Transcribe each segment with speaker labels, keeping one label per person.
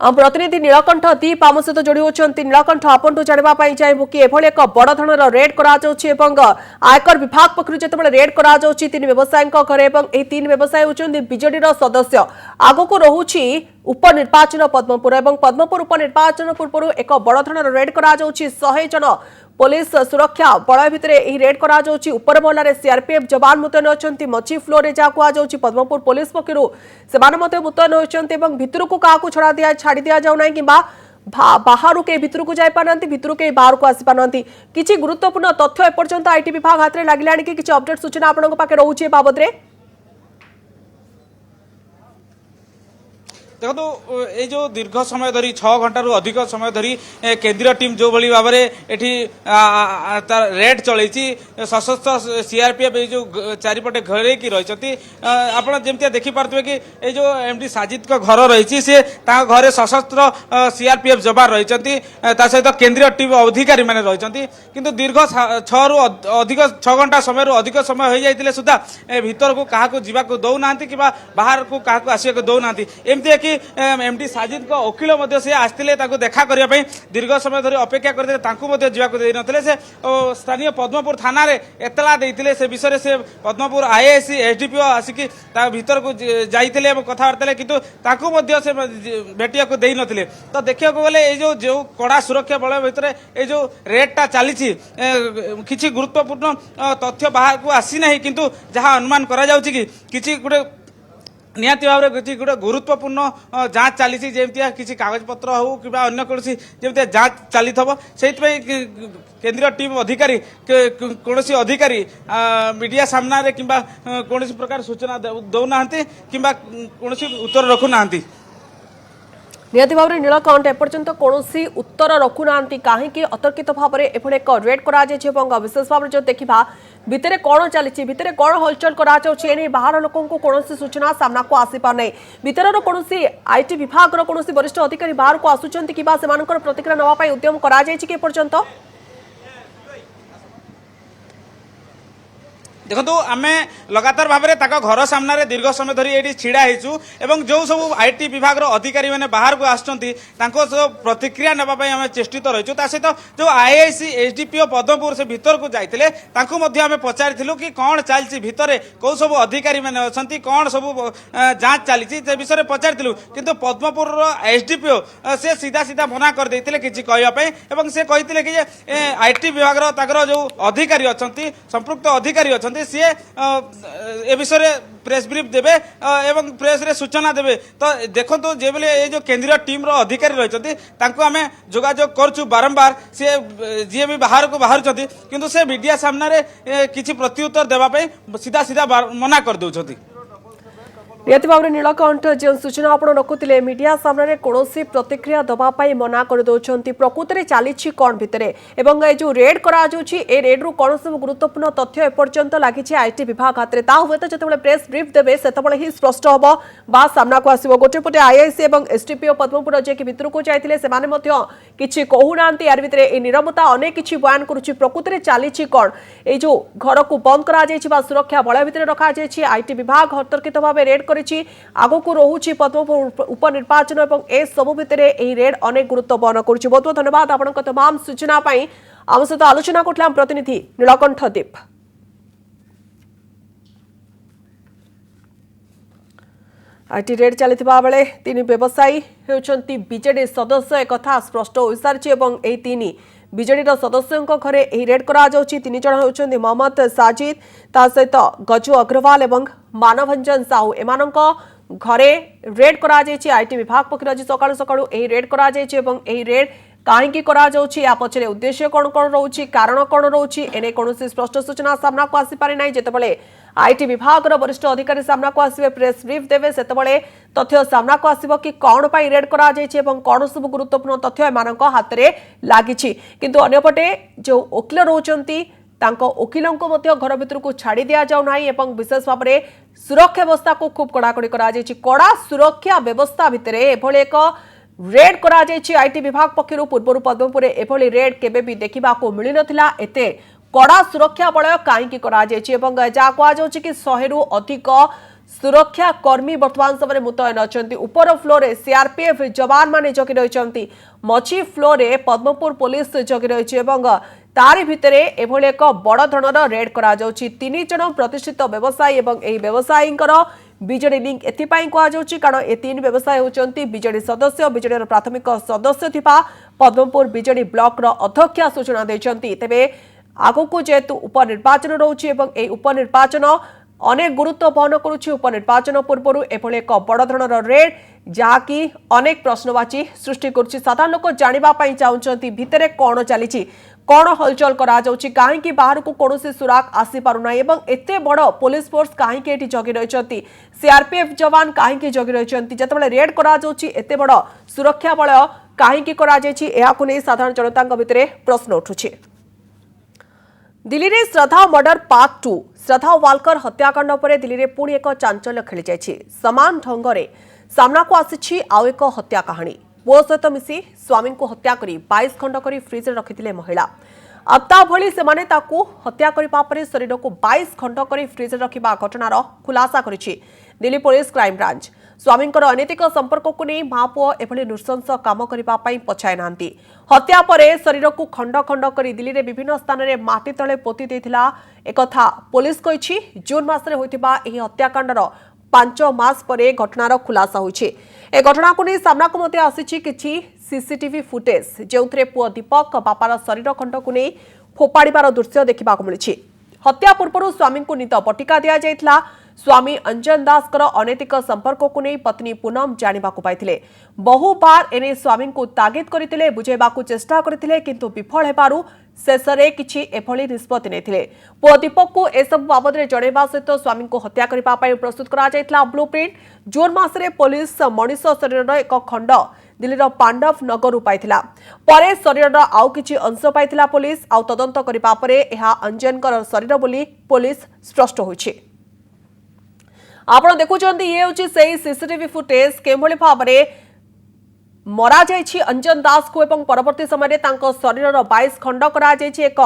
Speaker 1: प्रतिनिधि नीलकंठ दीप आम सहित जोड़ी होती। नीलकंठ आपंठू जानापी चाहबू कि एभली एक बड़ धरण रेड आयकर विभाग पक्ष जो रेड तीन व्यवसायी घरे तीन व्यवसायी होती बीजेडी सदस्य आगक रोचे उपनिर्वाचन पद्मपुर और पद्मपुर उपनिर्वाचन पूर्व एक बड़ धरण रेड 100 जन पुलिस सुरक्षा बलय भितर रेड उपर महल सीआरपीएफ जवान मुतयन अच्छा मची फ्लोर में जहाँ कहुच्छी पद्मपुर पुलिस पक्ष मुतयन होती भितर को क्या छाड़ी दि जाऊना कि बाहर के भितर को जापार भितर के बाहर को आसी पार किसी गुरुत्वपूर्ण तथ्य एपर्यंत आईटी विभाग हाथ में लगे कि किसी अपडेट सूचना आपन पाखे रोचे बाबद में
Speaker 2: देखो ये जो दीर्घ समय धरी 6 घंटा रू अधिक समय धरी केंद्रीय टीम जो भली भाव रेड चल सशस्त्र सीआरपीएफ जो चारिपटे घरे रही आप देखिपे कि ये जो एमडी साजिद का घर रही सी घरे सशस्त्र सीआरपीएफ जवान रही सहित केंद्रीय टीम अधिकारी मैंने रही किंतु दीर्घ 6 रू अधिक 6 घंटा समय रू अधिक समय हो जाते सुधा भीतर को क्या जावाक दौना कि बाहर को क्या आसवाक दौना एमती कि एमडी साजिद को वकिल से आसते देखा करने दीर्घ समय धरी अपेक्षा करते जावाक देते से स्थानीय पद्मपुर थाना एतला देते से विषय से पद्मपुर आईआईसी एसडीपीओ आसिकी भीतर को जाते कथबार्ता किंतु से भेटिया दे नथिले तो देखा गले जो कड़ा सुरक्षा बल भितर ये जो रेडटा चली किसी गुरुत्वपूर्ण तथ्य बाहर को आसी ना किंतु जहाँ अनुमान करा जाउछि कि किसी गोटे निहाती भाव में किसी गोटे गुरुत्वपूर्ण जांच चली किसी कागज पत्र हो कि अन्य कौन जमी जांच चली से केंद्रीय टीम अधिकारी कौन अधिकारी मीडिया सामना कि कौन प्रकार सूचना दौना कि कौन उत्तर रखुना
Speaker 1: निहती भाव में नीलकंठ एपर्यंत कौन उत्तर रखुना कहीं अतर्कित भाव में एभली एक रेड कर विशेष भाव में जो देखा भितर कौन चली भितर कौन हलचल कर बाहर लोक कौन सूचना सामना को आसी पार नहीं भितर कौन आईटी विभाग कौन वरिष्ठ अधिकारी बाहर को आसुंच कि प्रतिक्रिया नापी उद्यम कर
Speaker 2: देखो आम लगातार भाव में घर सामने दीर्घ समय धरी ये छिड़ा हों जो सब आईटी विभाग अधिकारी मैंने बाहर को आसुँच प्रतिक्रिया नापी आम चेष्टित रहीचु सहित जो आईआईसी एसडीपीओ पद्मपुर से भीतर को जाते आम पचारूँ कि कौन चलती भितर कौ सब अधिकारी मैंने अच्छा कौन सब जांच चली विषय पचारूँ किंतु पद्मपुर एसडीपीओ से सीधा सीधा मना कर देते किसी कहवाई से कहते कि आईटी विभाग जो अधिकारी अच्छा संपृक्त अधिकारी अच्छा सी ए विषय प्रेस ब्रीफ देवे एवं प्रेस रे सूचना देवे तो देखो तो जे बेले ये जो केंद्रीय टीम रो अधिकारी रही आम जोगाजोग करचु बारंबार सी जी भी बाहर को बाहर किंतु से मीडिया सामने किसी प्रत्युत्तर देवाई सीधा सीधा मना कर दौरान
Speaker 1: निहती भाव में नीलकंठ जो सूचना आप रखुले मीडिया सामने कौन प्रतिक्रिया दवाई मना कर दौरान प्रकृत में चली कौन भितर एवं जो रेड रेड रु कौन सब गुरुत्वपूर्ण तथ्य एपर्यंत लगी आईटी विभाग हाथ में हुए तो जो प्रेस ब्रीफ देवे से ही स्पष्ट हम बा सामना को आसो गोटेपटे आईआईसी और एसडीपीओ पद्मपुर जे कि भितर को जाते किसी कहूना यार भितर नीरवता अनेक किसी बयान करुच्ची प्रकृत में चली कौन ये जो घर को बंद कर सुरक्षा बलय भितर रखा आईटी विभाग अतर्कित भाव रेड आगक रोचे पद्मपुर उपनिर्वाचन और ए सबु भितर रेड अनेक गुरुत्व बहन कर बहुत बहुत धन्यवाद आपण तमाम सूचना आम सहित आलोचना करथिले प्रतिनिधि नीलकंठ दीप। आईटी रेड चली बेले तीन व्यवसायी होती बीजेडी सदस्य एक स्पष्ट हो सारी तीन बीजेडी सदस्यों घरे रेड तीन जन होती मोहम्मद साजिद ता सहित गजू अग्रवाल और मानवरंजन साहू एम घरे रेड कर आईटी विभाग पक्ष आज सकाळु सकाळु रेड कर रेड कहीं या पचरे उद्देश्य कौन कौन रोचे कारण कौन रोचे एने कौन स्पष्ट सूचना सामना को आसीपारे ना जितेबाला आईटी विभाग वरिष्ठ अधिकारी सामना को आसवे प्रेस ब्रीफ देवे से तथ्य सामना को आसब कि कौन पर रेड कर कौन सब गुरुत्वपूर्ण तथ्य एम हाथ में लगी किंतु अन्यपटे जो वकिल रोचंती वकिलों को घर भीतर को छाड़ी दि जाऊना विशेष भाव में सुरक्षा व्यवस्था को खूब कड़ाकड़ी कड़ा सुरक्षा व्यवस्था भितर एभली एक रेड कर आईटी विभाग पक्षर पूर्व पद्मपुर एभली रेड केबे भी देखा मिल ना एते कड़ा सुरक्षा बलय कहीं जहाँ कहुच्छी कि 100 रु अधिक सुरक्षा कर्मी वर्तमान समय मुतयन अच्छा उपर फ्लोर रे सीआरपीएफ जवान माने जगी रही मझी फ्लोर रे पद्मपुर पुलिस जगी रही तारी भितरे एभली एक बड़ धरणर रेड करा जाउछि। 3 जन प्रतिष्ठित व्यवसायी एवं एही व्यवसायींकर बीजेडी लिंक एथिपाई कहुछि कारण ए 3 व्यवसायी होचंती बीजेडी सदस्य बीजेडी प्राथमिक सदस्य थिबा पद्मपुर बीजेडी ब्लॉक रो अध्यक्ष सूचना दैछंती। तेबे आगको जेतु उपनिर्वाचन रहउछि एवं ए उपनिर्वाचन अनेक गुरुत्व बहन करुछि उपनिर्वाचन पूर्व एभली एक बड़ धरणर रेड जहाँकि अनेक प्रश्नवाची सृष्टि करुछि। साधारण लोक जानिबा पई चाहुचंती भितरे कोन चलीछि कौन हलचल करा जाउछि काहेकि बाहर को कोनोसी सुराग आसी पारुना एवं एते बड़ पुलिस फोर्स काहेकि एठी जगी रहिछंती सीआरपीएफ जवान काहेकि जगी रहिछंती जेतेबेले रेड करा जाउछि एते बड़ सुरक्षा बल काहेकि करा जायछि एहाकु नै साधारण जनतांग भितरे प्रश्न उठुछि। दिल्ली रे श्रद्धा मर्डर पार्ट 2 श्रद्धा वालकर हत्याकांड पर दिल्ली रे पुणी एक चांचल्य खेली जायछि। समान ढंग रे सामना को आसिछि आउ एक हत्या कहानी। पुओ सहित मिसी स्वामी को हत्या करी 22 खंड करी फ्रिज रे रखिथिले महिला। अत्ता भली सेमाने ताकू हत्या करिबा परे शरीर को 22 खंड करी फ्रिज रे रखिबा घटनार खुलासा करिछि दिल्ली पुलिस क्राइम ब्रांच। स्वामींकर अनैतिक संपर्क को नहीं मां पुओ एभली नृशंस काम करिबा पई पछाय नांती। हत्या परे शरीर को खंड खंड करी दिल्ली रे विभिन्न स्थान रे माटी तळे पोती देथिला एकथा पुलिस कहिछि। जून मासरे होइतिबा एही हत्याकांडर 5 मास परे घटनार खुलासा होइछि। ए घटना को नहीं सामना को मते आसिछि किछि सीसीटीवी फुटेज जेउथरे पुओ दीपक बापार शरीर खंड को नहीं फोपाड़ीबार दृश्य देखा मिली। हत्या पूर्व स्वामी को नित बटिका दिया जायथिला। स्वामी अंजन दास अनैतिक संपर्क को नहीं पत्नी पूनम जानिबा को पाइथिले। बहु बार एने स्वामी को तागिद करथिले बुझेबा को चेष्टा करथिले किंतु विफल हेबारु शेषरे किछि एभली निष्पत्ति नेथिले। पुओ दीपक को एसब बाबद रे जणेबा सहित स्वामी को हत्या करिबा पई प्रस्तुत करा जायथिला ब्लूप्रिंट। जून मासरे पुलिस मनीष शरीरर एक खंड दिल्लीर पांडव नगर पाइथिला परे शरीरर आउ किछि अंश पाइथिला पुलिस आउ तदंत करिबा परे एहा अंजनकर शरीर बोली पुलिस स्पष्ट होइछि। आपण देखुचंती ये होछि सेही सीसीटीवी फुटेज केभली भाबरे मरा जायछि अंजन दास को एवं परवर्ती समय तांको शरीरर 22 खंड करा जायछि। एक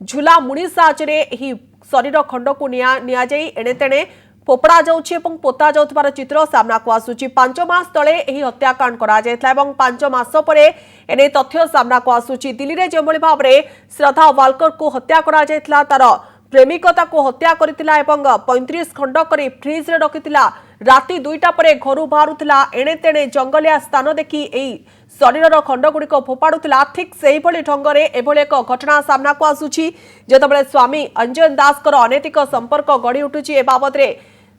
Speaker 1: झुला मुणी साहाय्य एही शरीर खंड को निया जाई एणे तेणे फोपड़ा जाउछि एवं पोता जाउथबार चित्र सामना को आसुछि। 5 मास तळे एही हत्याकांड करा जायथला एवं 5 मास परे एने तथ्य सामना को आसुछि। दिल्ली रे जेभली भाबरे श्रद्धा वालकर को हत्या करा जायथला तार प्रेमिकता को हत्या करथिला एवं 35 खंड करी फ्रिज रे रखिथिला। राति 2टा परे घरु बाहरुथिला एणे तेणे जंगलिया स्थान देखि एई शरीरर खंड गुड़िक फोपाड़ुथिला। ठीक सेही भली ढंगरे एभली एक घटना सामना को आसुछि जेतेबेले स्वामी अंजन दासकर अनैतिक संपर्क गढ़ी उठुछि। ए बाबद रे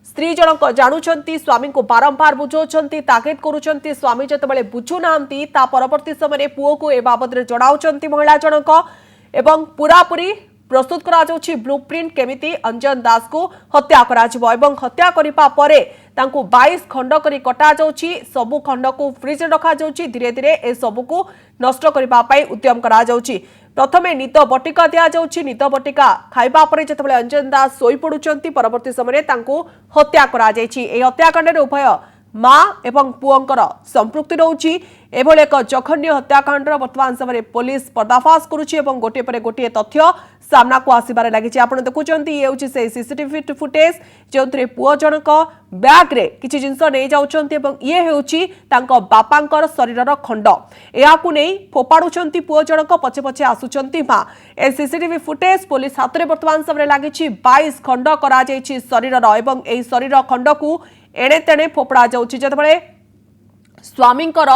Speaker 1: स्त्री जनक जानुछंती स्वामी को बारंबार बुझौछंती तागिद करूछंती। स्वामी जेतेबेले बुझु नांती ता परवर्ती समय पुओ को ए बाबद रे जणाउछंती महिला जनक एवं पूरापूरी प्रस्तुत करा जाउछि ब्लूप्रिंट केमिति अंजन दास को हत्या करा जिवो एवं हत्या करिपा परे तांको 22 खंड करी कटा जाउछि। सबु खंड को फ्रिज रे रखा जाउछि। धीरे धीरे ए सबु को नष्ट करिबा पई उद्यम करा जाउछि। प्रथमे नित बटिका दिया जाउछि। नित बटिका खाइबा परे जेतेबेले अंजन दास सोई पडुचंती परवर्ती समय तांको हत्या करा जाइछि। ए हत्याकांड रे उभय मां एवं पुओंकर संपृक्ति रहउछि। एभली एक जघन्य हत्याकांड वर्तमान समय पुलिस पर्दाफाश करुछि एवं गोटे पर गोटे तथ्य सामना को आसिबार लागिछि। आपण देखुचंती ये होछि से सीसीटीवी फुटेज जेउथरे पुओ जनक बैग रे किछि जिंस नै जाउचंती एवं ये होछि तांको बापांकर शरीरर खंड एहाकु नै फोपाडुचंती पुओ जनक पछे पछे आसुचंती मां। ए सीसीटीवी फुटेज पुलिस हातरे वर्तमान समय लागिछि। 22 खंड करा जाइछि शरीरर एवं एही शरीर खंड को एणे तेणे फोपड़ा जाउछि। जेतेबेले स्वामींकर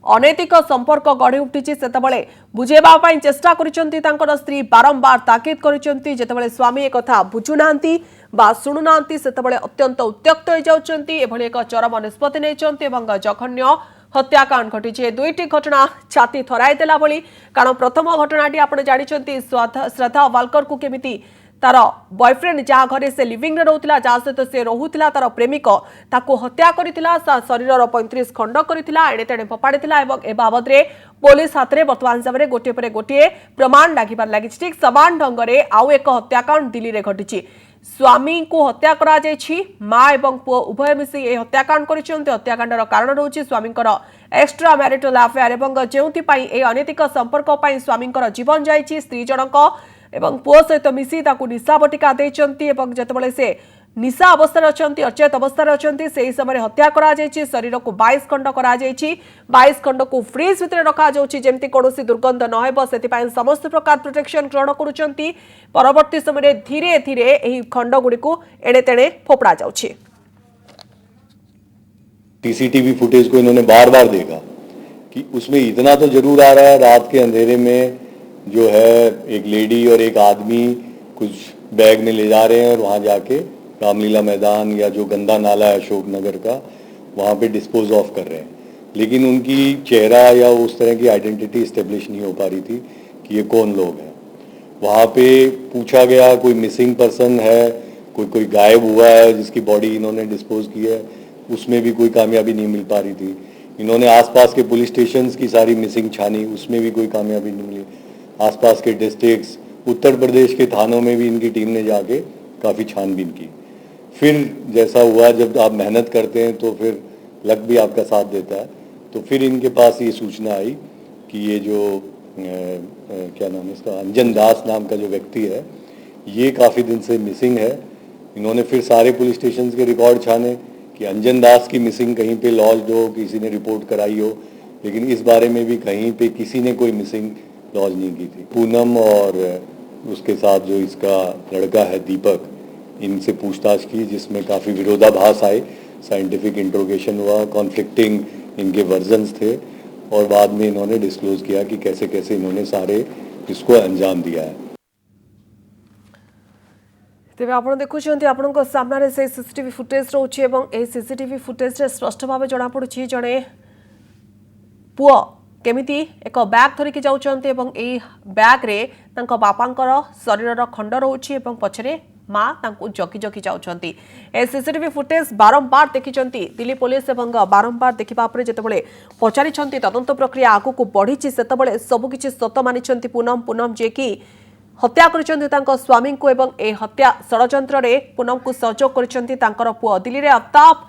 Speaker 1: अनैतिक संपर्क गढ़ी उठिछि सेतेबेले बुझेबा पई चेष्टा करिसंती तांकर स्त्री बारंबार ताकिद करिसंती। जेतेबेले स्वामी एक कथा बुझुनांती बा सुनुनांती सेतेबेले अत्यंत उत्त्यक्त होई जाउचंती। एभली एक चरम निष्पत्ति नेचंती एवं जघन्य हत्याकांड घटिछि। दुईटी घटना छाती थराई देला भली कारण प्रथम घटनाटी आपण जानिसंती श्रद्धा वालकर को केमिति तार बॉयफ्रेंड जहाँ घरे से लिविंग रे रहउथिला जहाँ सहित से रहउथिला तार प्रेमिक ताको हत्या करिथिला शरीरर 35 खंड करिथिला एणे तेणे फोपाड़िथिला एवं ए बाबद रे पुलिस हाथ में वर्तमान समय गोटे पर गोटे प्रमाण लागिबार लागिछि। ठीक समान ढंगरे आउ एक हत्याकांड दिल्ली रे घटिछि। स्वामी को हत्या करा जायछि। मां एवं पुओ उभय मिसी ए हत्याकांड करिसंती। हत्याकांडर कारण रहउछि स्वामींकर एक्स्ट्रा मैरिटल अफेयर एवं जेउथि पई ए अनैतिक संपर्क पई स्वामींकर जीवन जायछि। स्त्री जनक एवं पुओ सहित मिसी ताकू निशा बटिका देचंती एवं जेतेबेले से निशा अवस्था अछंती अचेत अवस्था अछंती से समय हत्या करा जायछि शरीर को 22 खंड करा जायछि 22 खंड को फ्रीज भितर रखा जाउछि जेमति कोनोसी दुर्गंध न हेबो सेति समस्त प्रकार प्रोटेक्शन ग्रहण करूछंती परवर्ती समय धीरे धीरे एही खंड गुडी को एणे तेणे फोपड़ा जाउछि।
Speaker 3: सीसीटीवी फुटेज को इन्होंने बार बार देखा कि उसमें इतना तो जरूर आ रहा है रात के अंधेरे में जो है एक लेडी और एक आदमी कुछ बैग में ले जा रहे हैं और वहां जाके रामलीला मैदान या जो गंदा नाला है अशोक नगर का वहां पे डिस्पोज ऑफ कर रहे हैं, लेकिन उनकी चेहरा या उस तरह की आइडेंटिटी इस्टेब्लिश नहीं हो पा रही थी कि ये कौन लोग हैं। वहां पे पूछा गया कोई मिसिंग पर्सन है, कोई गायब हुआ है जिसकी बॉडी इन्होंने डिस्पोज की है, उसमें भी कोई कामयाबी नहीं मिल पा रही थी। इन्होंने आसपास के पुलिस स्टेशंस की सारी मिसिंग छानी, उसमें भी कोई कामयाबी नहीं मिली। आसपास के डिस्ट्रिक्ट्स उत्तर प्रदेश के थानों में भी इनकी टीम ने जाके काफ़ी छानबीन की। फिर जैसा हुआ जब आप मेहनत करते हैं तो फिर लक भी आपका साथ देता है, तो फिर इनके पास ये सूचना आई कि ये जो क्या नाम है इसका, अंजन दास नाम का जो व्यक्ति है ये काफ़ी दिन से मिसिंग है। इन्होंने फिर सारे पुलिस स्टेशन के रिकॉर्ड छाने कि अंजन दास की मिसिंग कहीं पे लॉज्ड हो, किसी ने रिपोर्ट कराई हो, लेकिन इस बारे में भी कहीं पे किसी ने कोई मिसिंग लॉज नहीं की थी। पूनम और उसके साथ जो इसका लड़का है दीपक, इनसे पूछताछ की जिसमें काफ़ी विरोधाभास आए, साइंटिफिक इंट्रोगेशन हुआ, कॉन्फ्लिक्टिंग इनके वर्जन्स थे और बाद में इन्होंने डिस्क्लोज किया कि कैसे कैसे इन्होंने सारे इसको अंजाम दिया है।
Speaker 1: तेज आप देखुं आपण सामने से सीसीटीवी फुटेज रोचे सीसीटीवी फुटेज स्पष्ट भाव जना पड़ी जड़े पुओ केमिति एक बैग धरिकी जाउछन्ते बैग रे तांको बापांकर शरीर खंड रोचे पछरे माँ तांको जगी जगी जाउछन्ती। ए सीसीटीवी फुटेज बारंबार देखिछन्ती दिल्ली पुलिस बारंबार देखिबा परे जेतेबेले पचारिछन्ती तदंत प्रक्रिया आगु बढ़ी सेतेबेले सबकिछि सत मानिछन्ती पूनम जे कि हत्या करिछन्ती तांको स्वामी को एवं ए हत्या षडयंत्र रे पूनम को सहयोग करिछन्ती तांकर पुओ। दिल्ली रे अफ्ताब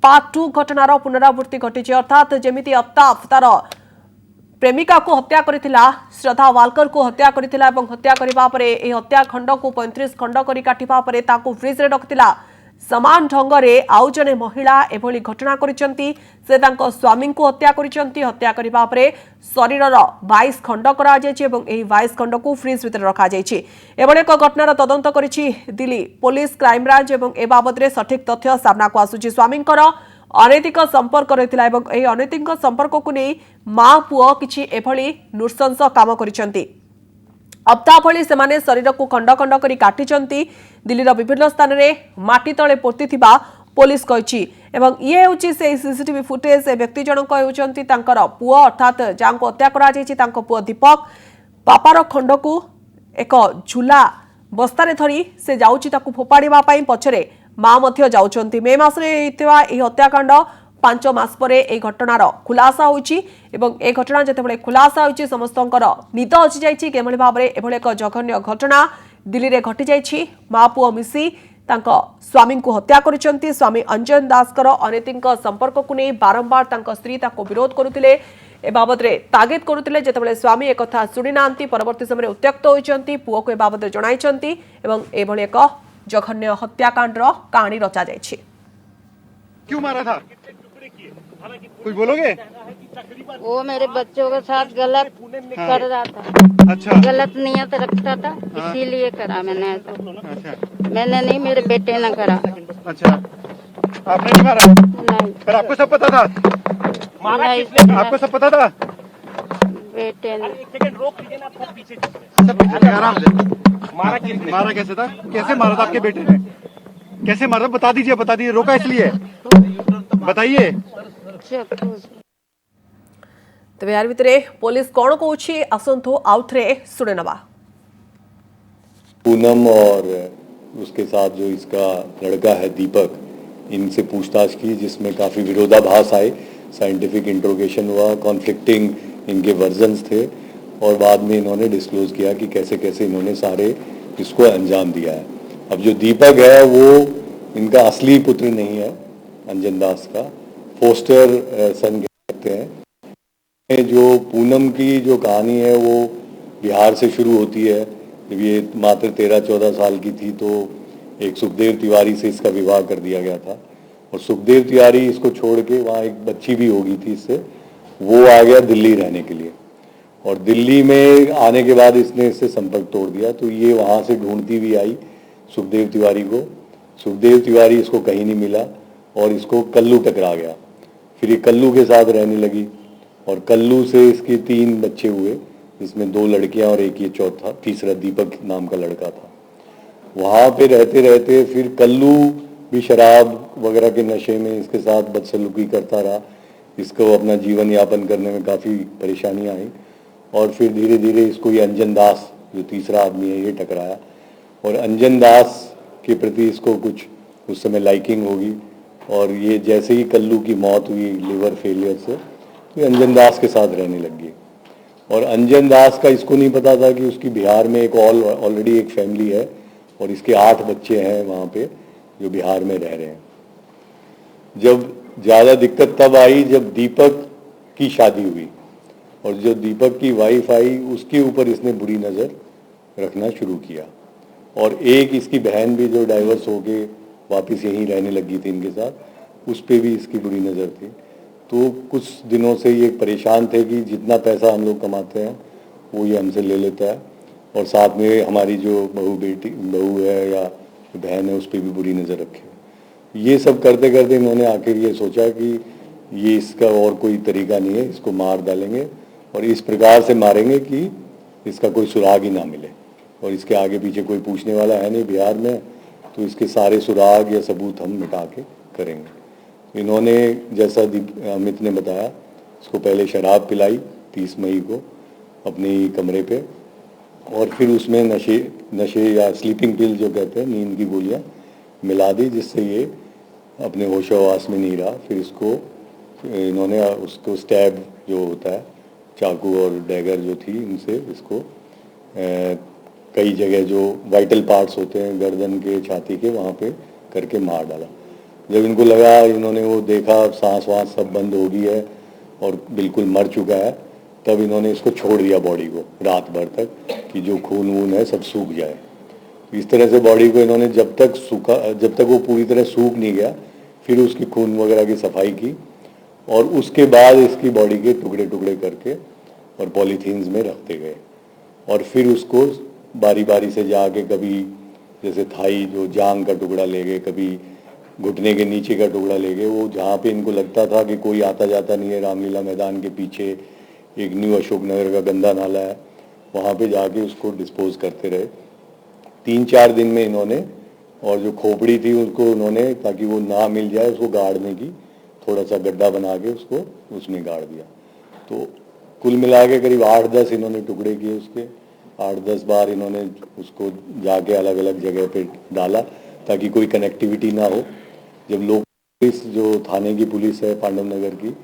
Speaker 1: पार्ट 2 घटनार पुनरावृत्ति घटी अर्थात जेमिति अफ्ताब तार प्रेमिका को हत्या करिथिला, श्रद्धा वालकर को हत्या करिथिला एवं हत्या करिबा परे ए हत्या खंड को 35 खंड करी काटिबा परे ताको फ्रिज रे रखिथिला। समान ढंग रे आउ जने महिला एभली घटना करिसंती, से तांको स्वामी को हत्या करिसंती। हत्या करिबा परे शरीरर 22 खंड करा जायछि एवं एही 22 खंड को फ्रिज भितर रखा जायछि। एभली एक घटनार तदंत करिछि दिल्ली पुलिस क्राइम ब्रांच एवं ए बाबद रे सठिक तथ्य सामना को आसुछि। स्वामींकर अनैतिक संपर्क रहिथिला एवं एही अनैतिक संपर्क को नै मां पुओ किछि एभली नृशंस काम करिसंती। अफ्ताब भली सेमाने शरीर को खंड खंड करी काटिचंती। दिल्लीर विभिन्न स्थान में माटी तले पोती थिबा पुलिस कहिछि एवं ये होछि से सीसीटीवी फुटेज। ए व्यक्ति जनक हेउचंती तांकर पुओ अर्थात जांको हत्या करा जायछि तांको पुओ दीपक। बापार खंड को एक झुला बस्तारे धरी से जाउछि ताकू फोपाड़िबा पई पछरे मां मध्य जाउचंती। मे मासरे हेइतिबा ए हत्याकांड 5 मास परे ए घटनार खुलासा होइछि एवं ए घटना जेतेबेले खुलासा होइछि समस्तंकर निद अछि जाइछि केमली भाबरे एभले एक जघन्य घटना दिल्ली रे घटी जाइछि। मां पुओ मिसी तांको स्वामी को हत्या करिसंती। स्वामी अंजन दासकर अनैतिक संपर्क को नै बारंबार तांको स्त्री ताको विरोध करुतिले, ए बाबद रे तागिद करुतिले। जेतेबेले स्वामी एक कथा सुनि नांती परवर्ती समय उत्त्यक्त होइचंती, पुओ को ए बाबद रे जणाइचंती एवं एभले एक जघन्य हत्याकांडर कहानी रचा जाइछि।
Speaker 4: क्यों मारा था? कुछ बोलोगे?
Speaker 5: वो मेरे बच्चों के साथ गलत कर रहा था।
Speaker 4: अच्छा।
Speaker 5: गलत नियत रखता था, इसीलिए करा मैंने।
Speaker 4: अच्छा।
Speaker 5: मैंने नहीं, मेरे बेटे ने करा।
Speaker 4: अच्छा, आपने नहीं मारा?
Speaker 5: नहीं।
Speaker 4: पर आपको सब पता था?
Speaker 5: नहीं,
Speaker 4: आपको सब पता था?
Speaker 5: बेटे ने।
Speaker 4: सब पीछे आराम से। मारा कैसे था? कैसे मारा था आपके बेटे ने? कैसे मारा? बता दीजिए। रोका इसलिए बताइए।
Speaker 1: तेज यार भितरे पुलिस कौन कहूछि आसंतु आउथरे सुने नवा।
Speaker 3: पूनम और उसके साथ जो इसका लड़का है दीपक, इनसे पूछताछ की जिसमें काफ़ी विरोधाभास आए, साइंटिफिक इंट्रोगेशन हुआ, कॉन्फ्लिक्टिंग इनके वर्जन्स थे और बाद में इन्होंने डिस्क्लोज किया कि कैसे कैसे इन्होंने सारे इसको अंजाम दिया है। अब जो दीपक है वो इनका असली पुत्र नहीं है, अंजन दास का फोस्टर सन कहते हैं। जो पूनम की जो कहानी है वो बिहार से शुरू होती है। जब ये मात्र 13-14 साल की थी तो एक सुखदेव तिवारी से इसका विवाह कर दिया गया था और सुखदेव तिवारी इसको छोड़ के वहाँ एक बच्ची भी होगी थी इससे, वो आ गया दिल्ली रहने के लिए और दिल्ली में आने के बाद इसने इससे संपर्क तोड़ दिया। तो ये वहाँ से ढूंढती भी आई सुखदेव तिवारी को। सुखदेव तिवारी इसको कहीं नहीं मिला और इसको कल्लू टकरा गया। फिर ये कल्लू के साथ रहने लगी और कल्लू से इसके 3 बच्चे हुए, जिसमें 2 लड़कियां और एक ये चौथा तीसरा दीपक नाम का लड़का था। वहाँ पे रहते रहते फिर कल्लू भी शराब वगैरह के नशे में इसके साथ बदसलूकी करता रहा। इसको अपना जीवन यापन करने में काफ़ी परेशानियाँ आई और फिर धीरे धीरे इसको ये अंजन दास जो तीसरा आदमी है ये टकराया और अंजन दास के प्रति इसको कुछ उस समय लाइकिंग होगी और ये जैसे ही कल्लू की मौत हुई लिवर फेलियर से तो ये अंजन दास के साथ रहने लग गई और अंजन दास का इसको नहीं पता था कि उसकी बिहार में एक ऑलरेडी एक फैमिली है और इसके 8 बच्चे हैं वहाँ पे जो बिहार में रह रहे हैं। जब ज़्यादा दिक्कत तब आई जब दीपक की शादी हुई और जो दीपक की वाइफ आई उसके ऊपर इसने बुरी नज़र रखना शुरू किया और एक इसकी बहन भी जो डाइवर्स होके वापस यहीं रहने लगी थी इनके साथ, उस पर भी इसकी बुरी नज़र थी। तो कुछ दिनों से ये परेशान थे कि जितना पैसा हम लोग कमाते हैं वो ये हमसे ले लेता है और साथ में हमारी जो बहू है या बहन है उस पर भी बुरी नज़र रखे। ये सब करते करते इन्होंने आखिर ये सोचा कि ये इसका और कोई तरीका नहीं है, इसको मार डालेंगे और इस प्रकार से मारेंगे कि इसका कोई सुराग ही ना मिले और इसके आगे पीछे कोई पूछने वाला है नहीं बिहार में, तो इसके सारे सुराग या सबूत हम मिटा के करेंगे। इन्होंने जैसा अमित ने बताया इसको पहले शराब पिलाई 30 मई को अपने ही कमरे पे और फिर उसमें नशे या स्लीपिंग पिल जो कहते हैं नींद की गोलियां मिला दी जिससे ये अपने होशोहवास में नहीं रहा। फिर इसको इन्होंने उसको स्टैब जो होता है चाकू और डैगर जो थी इनसे इसको कई जगह जो वाइटल पार्ट्स होते हैं गर्दन के छाती के वहाँ पे करके मार डाला। जब इनको लगा इन्होंने वो देखा सांस वाँस सब बंद हो गई है और बिल्कुल मर चुका है, तब इन्होंने इसको छोड़ दिया बॉडी को रात भर तक कि जो खून वून है सब सूख जाए। इस तरह से बॉडी को इन्होंने जब तक वो पूरी तरह सूख नहीं गया फिर उसकी खून वगैरह की सफाई की और उसके बाद इसकी बॉडी के टुकड़े टुकड़े करके और पॉलीथीन्स में रखते गए और फिर उसको बारी बारी से जाके कभी जैसे थाई जो जांग का टुकड़ा ले गए, कभी घुटने के नीचे का टुकड़ा ले गए। वो जहाँ पे इनको लगता था कि कोई आता जाता नहीं है, रामलीला मैदान के पीछे एक न्यू अशोक नगर का गंदा नाला है, वहाँ पे जाके उसको डिस्पोज करते रहे। 3-4 दिन में इन्होंने और जो खोपड़ी थी उसको उन्होंने ताकि वो ना मिल जाए उसको गाड़ने की थोड़ा सा गड्ढा बना के उसको उसमें गाड़ दिया। तो कुल मिला के करीब 8-10 इन्होंने टुकड़े किए उसके, 8-10 बार इन्होंने उसको जाके अलग अलग जगह पे डाला ताकि कोई कनेक्टिविटी ना हो। जब लोग पुलिस जो थाने की पुलिस है पांडव नगर की,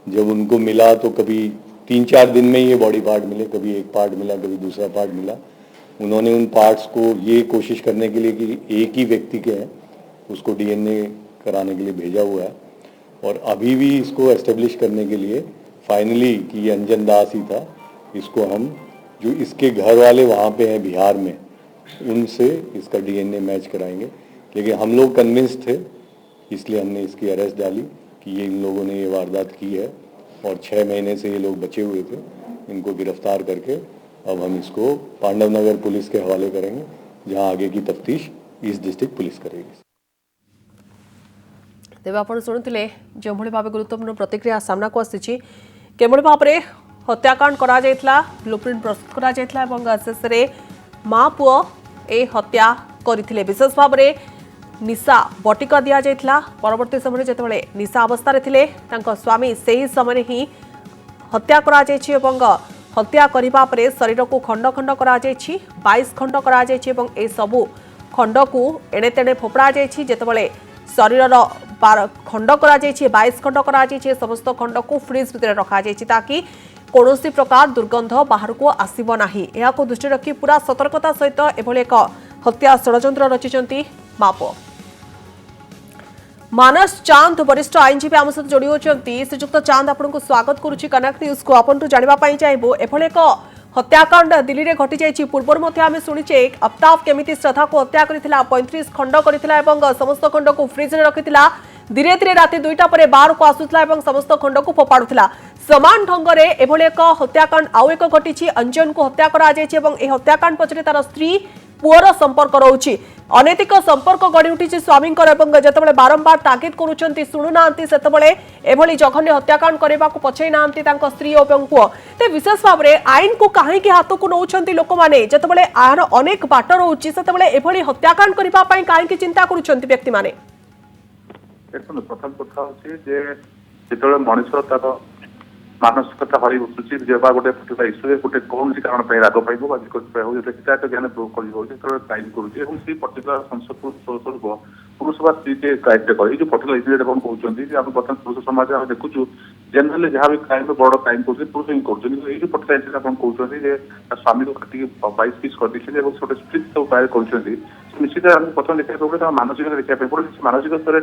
Speaker 3: जब उनको मिला तो कभी 3-4 दिन में ये बॉडी पार्ट मिले, कभी एक पार्ट मिला कभी दूसरा पार्ट मिला। उन्होंने उन पार्ट्स को ये कोशिश करने के लिए कि एक ही व्यक्ति के हैं उसको डीएनए कराने के लिए भेजा हुआ है और अभी भी इसको एस्टेब्लिश करने के लिए फाइनली कि ये अंजन दास ही था, इसको हम जो इसके घर वाले वहाँ पे हैं बिहार में उनसे इसका डीएनए मैच कराएंगे। लेकिन हम लोग कन्विंस थे इसलिए हमने इसकी अरेस्ट डाली कि ये इन लोगों ने ये वारदात की है और 6 महीने से ये लोग बचे हुए थे। इनको गिरफ्तार करके अब हम इसको पांडव नगर पुलिस के हवाले करेंगे जहां आगे की तफ्तीश ईस्ट डिस्ट्रिक्ट पुलिस करेगी।
Speaker 1: तेज आप शुणुले जो भाव गुरुत्वपूर्ण प्रतिक्रिया सामना को आसी केवल भाव में हत्याकांड करा ब्लूप्रिंट प्रस्तुत करा शेष में माँ पुओ ए हत्या करथिले। विशेष भाव में निशा बटिका दि जाइथिला। परवर्ती समय जितेबाला निशा अवस्था थिले तांको स्वामी से ही समय ही हत्या करा जायछि एवं हत्या करिबा परे शरीर को खंड खंड करा जायछि, 22 खंड करा जायछि एवं ए सबु खंड को एणे तेणे फोपड़ा जायछि। जितेबाला शरीर खंड करा जायछि 22 खंड करा जायछि, समस्त खंड को फ्रिज भितर रखा जायछि ताकि कौनसी प्रकार दुर्गंध बाहर को आसीबो नाही। एहाको दृष्टि रखी पूरा सतर्कता सहित एभली एक हत्या षड्यंत्र रचिचंती मापो। मानस चांद वरिष्ठ आईनजीवी आम सहित जोड़ी होती। श्रीजुक्त चांद आपको स्वागत करुच्ची कनेक्ट न्यूज को। आपन जानवा चाहबो एभली एक हत्याकांड दिल्ली में घटी जाइए। पूर्व आम शुणीचे अफ्ताब केमिति श्रद्धा को हत्या करथिला, 35 खंड करथिला एवं समस्त खंड को फ्रिज में रखिथिला। धीरे धीरे राति 2टा पर बाहर को आसुथिला एवं समस्त खंड को फोपाड़ुथिला। समान ढंग से एभली एक हत्याकांड आउ एक घटी। अंजन को हत्या करा जाइछि एवं ए हत्याकांड पछरे तार स्त्री पुअर संपर्क रहुछि। अनैतिक संपर्क गढ़ी उठी स्वामी जिते बारंबार तागिद करुँच शुणुना से एभली जघन्य हत्याकांड करने को पछई ना स्त्री और पुओ। तो विशेष भाव में आईन को कहीं हाथ को नौ लोक मैंने जिते आर अनेक बाट रोचे से हत्याकांड करने कहीं चिंता करुँच व्यक्ति मैंने।
Speaker 6: देखो प्रथम कथा हूँ जो मनुष्य तार मानसिकता हर बसुची गोटे इश्यू गोटे कौन कारण राग पाइब ज्ञान क्राइम करुँचे पर्टिकुलर स्वरूप पुरुष बा स्त्री के क्राइम करे जो पर्टिकुलर इनसीडेंट कौन कहते हैं बर्तमान पुरुष समाज में देखुचु जेनराली जहाँ भी क्राइम बड़ क्राइम कर पुरुष ही कर पर्टिकुलर इनसीडेंट आप कहते स्वामी को काटिक 22 पीस कर गोटे स्प्लिट सब फायर कर निश्चित प्रथम देखा मानसिक देखा पड़े मानसिक स्तर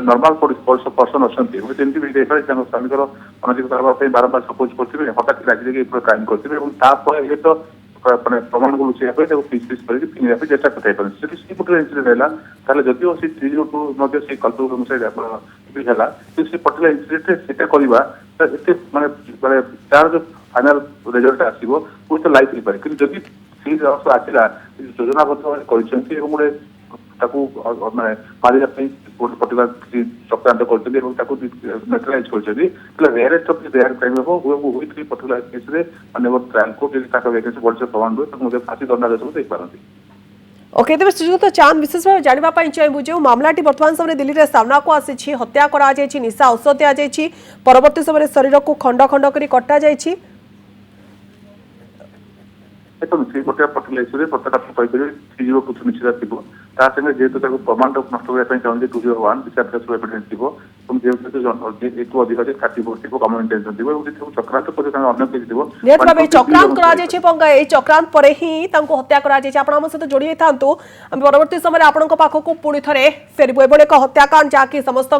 Speaker 6: नॉर्मल पर्सन अच्छा जमी भी देखा स्वामी मानसिक करने बारंबार सपोज करते हठात लगे क्राइम करते तो प्रमाण को लुचाई पीस पीस कर फिंगा चेष्टा करते इनसीडेंट है जदिव से 3 कल्पना से पर्टिकुलर इनसीडेंट से करवा माने तार जो फाइनाल रिजल्ट आसो तो लाइफ हो पाए कि जब आसला योजनाबद्ध गोटे मारे मारिया गोटे पर्टिकुलर चक्रांत करटलाइज कर rarest of rare crime particular case trial court बड़े प्रमाण हुए फांसी दंडादेश दे पारती।
Speaker 1: ओके तेज श्रीजुक्त चांद विशेष भाव जानापी चाहबू जो मामलाटी बर्तमान समय दिल्ली में सामना को आसी हत्या करा निशा औषध दि जाइए परवर्ती समय शरीर को खंड खंड कर कटा जाइए।
Speaker 6: देखो गोटे पर्टिकुलर इश्यू प्रत्येक कुछ निश्चित थी तांगे जेहतु प्रमाण नष्ट करने चाहिए 201 डिसएप्रेस एविडेंस थी जेहतु अधिक 34 थी कमन इंटेंशन थी चक्रांत अन्य
Speaker 1: चक्रांत करा चक्रांत पर ही हत्या करा सहित जोड़ी था परवर्ती समय आपण पाखक पुणी थे फेरबू एभली एक हत्याकांड जहाँकि समस्त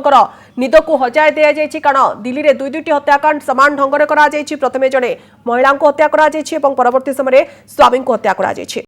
Speaker 1: निद को हजाय दि जाइए कारण दिल्ली में 2 हत्याकांड समान ढंग से करा प्रथमे जड़े महिला हत्या करा परवर्ती समय स्वामी को हत्या करा।